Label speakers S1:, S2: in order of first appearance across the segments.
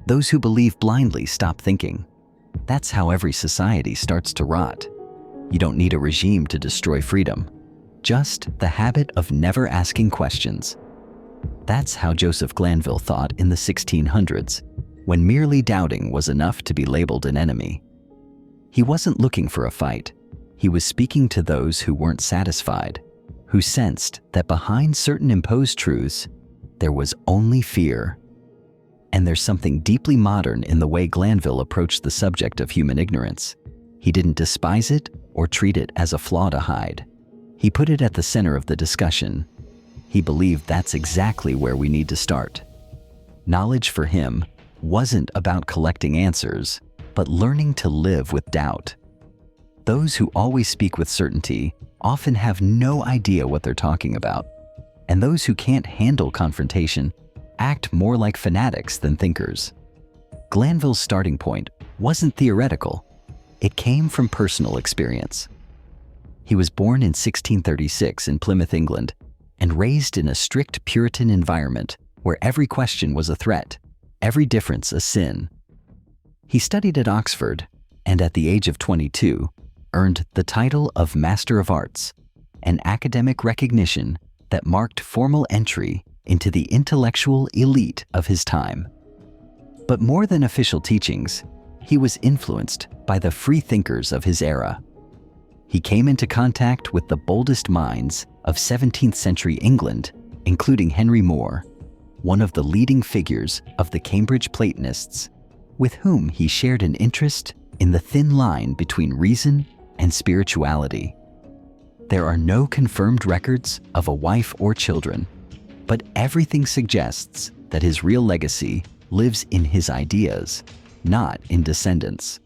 S1: Those who believe blindly stop thinking. That's how every society starts to rot. You don't need a regime to destroy freedom, just the habit of never asking questions. That's how Joseph Glanvill thought in the 1600s, when merely doubting was enough to be labeled an enemy. He wasn't looking for a fight. He was speaking to those who weren't satisfied, who sensed that behind certain imposed truths, there was only fear. And there's something deeply modern in the way Glanvill approached the subject of human ignorance. He didn't despise it or treat it as a flaw to hide. He put it at the center of the discussion. He believed that's exactly where we need to start. Knowledge for him wasn't about collecting answers, but learning to live with doubt. Those who always speak with certainty often have no idea what they're talking about, and those who can't handle confrontation act more like fanatics than thinkers. Glanvill's starting point wasn't theoretical. It came from personal experience. He was born in 1636 in Plymouth, England, and raised in a strict Puritan environment where every question was a threat, every difference a sin. He studied at Oxford, and at the age of 22, earned the title of Master of Arts, an academic recognition that marked formal entry into the intellectual elite of his time. But more than official teachings, he was influenced by the free thinkers of his era. He came into contact with the boldest minds of 17th century England, including Henry More, one of the leading figures of the Cambridge Platonists, with whom he shared an interest in the thin line between reason and spirituality. There are no confirmed records of a wife or children, but everything suggests that his real legacy lives in his ideas, not in descendants.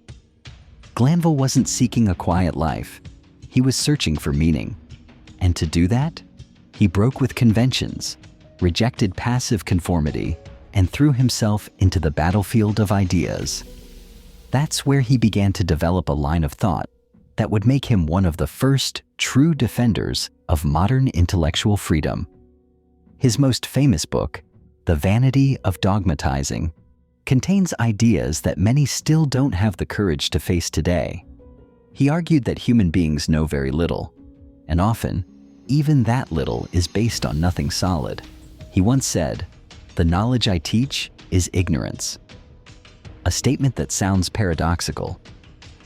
S1: Glanvill wasn't seeking a quiet life. He was searching for meaning. And to do that, he broke with conventions, rejected passive conformity, and threw himself into the battlefield of ideas. That's where he began to develop a line of thought that would make him one of the first true defenders of modern intellectual freedom. His most famous book, The Vanity of Dogmatizing, contains ideas that many still don't have the courage to face today. He argued that human beings know very little, and often, even that little is based on nothing solid. He once said, "The knowledge I teach is ignorance." A statement that sounds paradoxical.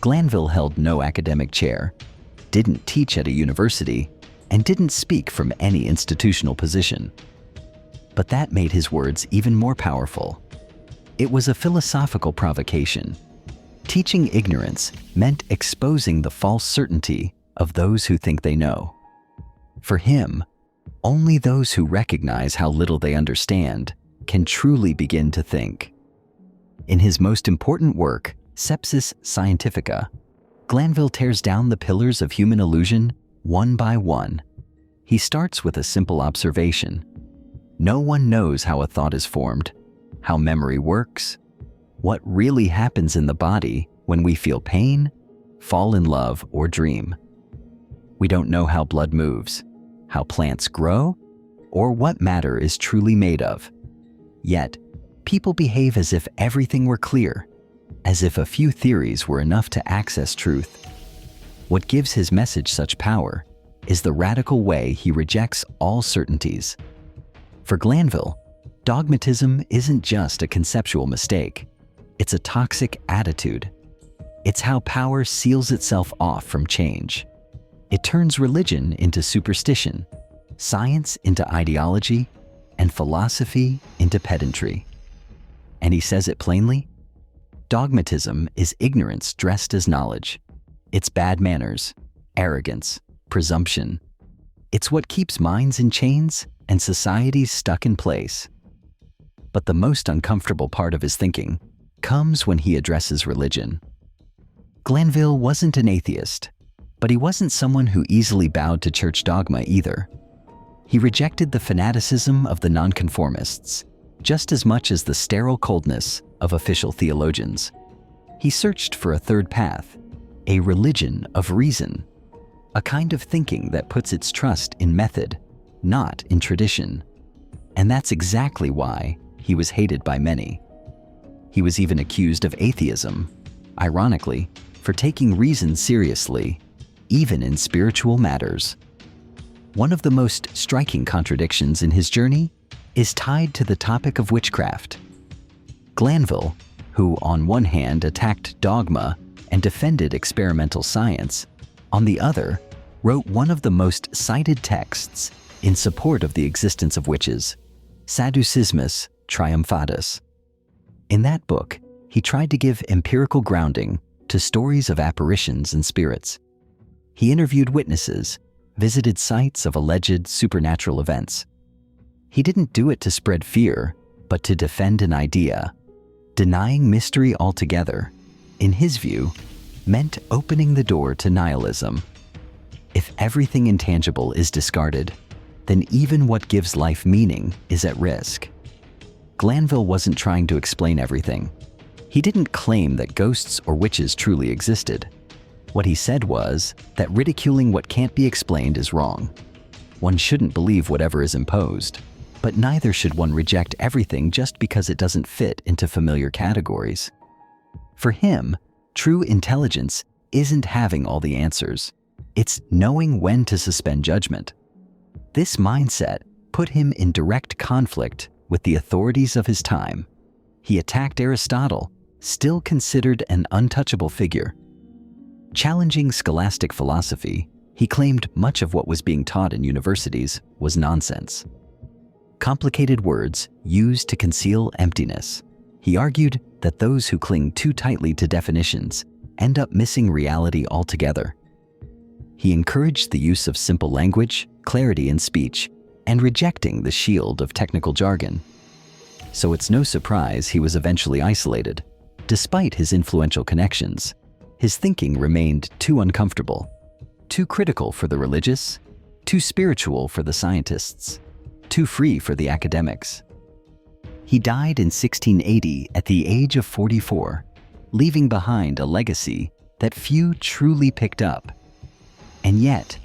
S1: Glanvill held no academic chair, didn't teach at a university, and didn't speak from any institutional position. But that made his words even more powerful. It was a philosophical provocation. Teaching ignorance meant exposing the false certainty of those who think they know. For him, only those who recognize how little they understand can truly begin to think. In his most important work, Sepsis Scientifica, Glanvill tears down the pillars of human illusion one by one. He starts with a simple observation. No one knows how a thought is formed, how memory works, what really happens in the body when we feel pain, fall in love, or dream. We don't know how blood moves, how plants grow, or what matter is truly made of. Yet, people behave as if everything were clear, as if a few theories were enough to access truth. What gives his message such power is the radical way he rejects all certainties. For Glanvill, dogmatism isn't just a conceptual mistake. It's a toxic attitude. It's how power seals itself off from change. It turns religion into superstition, science into ideology, and philosophy into pedantry. And he says it plainly: dogmatism is ignorance dressed as knowledge. It's bad manners, arrogance, presumption. It's what keeps minds in chains and societies stuck in place. But the most uncomfortable part of his thinking comes when he addresses religion. Glanvill wasn't an atheist, but he wasn't someone who easily bowed to church dogma either. He rejected the fanaticism of the nonconformists just as much as the sterile coldness of official theologians. He searched for a third path, a religion of reason, a kind of thinking that puts its trust in method, not in tradition. And that's exactly why he was hated by many. He was even accused of atheism, ironically, for taking reason seriously, even in spiritual matters. One of the most striking contradictions in his journey is tied to the topic of witchcraft. Glanvill, who on one hand attacked dogma and defended experimental science, on the other, wrote one of the most cited texts in support of the existence of witches, Sadducismus Triumphatus. In that book, he tried to give empirical grounding to stories of apparitions and spirits. He interviewed witnesses, visited sites of alleged supernatural events. He didn't do it to spread fear, but to defend an idea. Denying mystery altogether, in his view, meant opening the door to nihilism. If everything intangible is discarded, then even what gives life meaning is at risk. Glanvill wasn't trying to explain everything. He didn't claim that ghosts or witches truly existed. What he said was that ridiculing what can't be explained is wrong. One shouldn't believe whatever is imposed, but neither should one reject everything just because it doesn't fit into familiar categories. For him, true intelligence isn't having all the answers. It's knowing when to suspend judgment. This mindset put him in direct conflict with the authorities of his time. He attacked Aristotle, still considered an untouchable figure. Challenging scholastic philosophy, he claimed much of what was being taught in universities was nonsense. Complicated words used to conceal emptiness. He argued that those who cling too tightly to definitions end up missing reality altogether. He encouraged the use of simple language, clarity in speech, and rejecting the shield of technical jargon. So it's no surprise he was eventually isolated. Despite his influential connections, his thinking remained too uncomfortable, too critical for the religious, too spiritual for the scientists, too free for the academics. He died in 1680 at the age of 44, leaving behind a legacy that few truly picked up. And yet,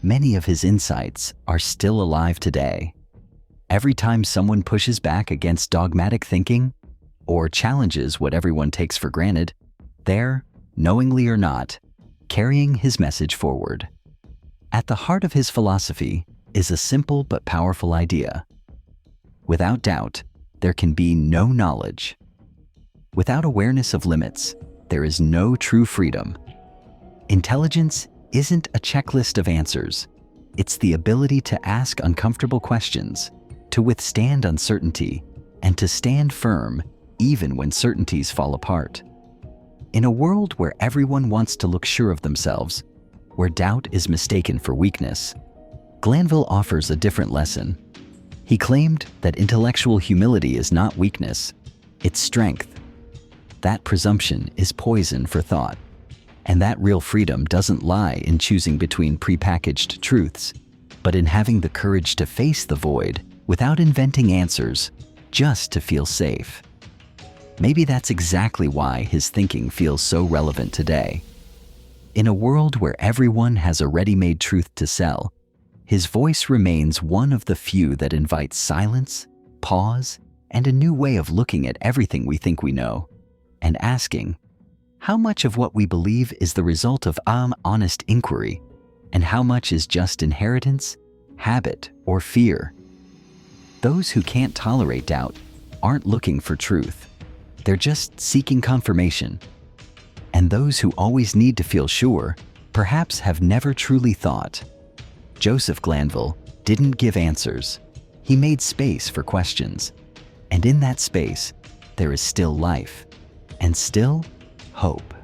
S1: many of his insights are still alive today. Every time someone pushes back against dogmatic thinking or challenges what everyone takes for granted, they're, knowingly or not, carrying his message forward. At the heart of his philosophy is a simple but powerful idea. Without doubt, there can be no knowledge. Without awareness of limits, there is no true freedom. Intelligence isn't a checklist of answers. It's the ability to ask uncomfortable questions, to withstand uncertainty, and to stand firm even when certainties fall apart. In a world where everyone wants to look sure of themselves, where doubt is mistaken for weakness, Glanvill offers a different lesson. He claimed that intellectual humility is not weakness, it's strength. That presumption is poison for thought. And that real freedom doesn't lie in choosing between prepackaged truths, but in having the courage to face the void without inventing answers, just to feel safe. Maybe that's exactly why his thinking feels so relevant today. In a world where everyone has a ready-made truth to sell, his voice remains one of the few that invites silence, pause, and a new way of looking at everything we think we know, and asking, how much of what we believe is the result of honest inquiry, and how much is just inheritance, habit, or fear? Those who can't tolerate doubt aren't looking for truth. They're just seeking confirmation. And those who always need to feel sure perhaps have never truly thought. Joseph Glanvill didn't give answers. He made space for questions. And in that space, there is still life, and still hope.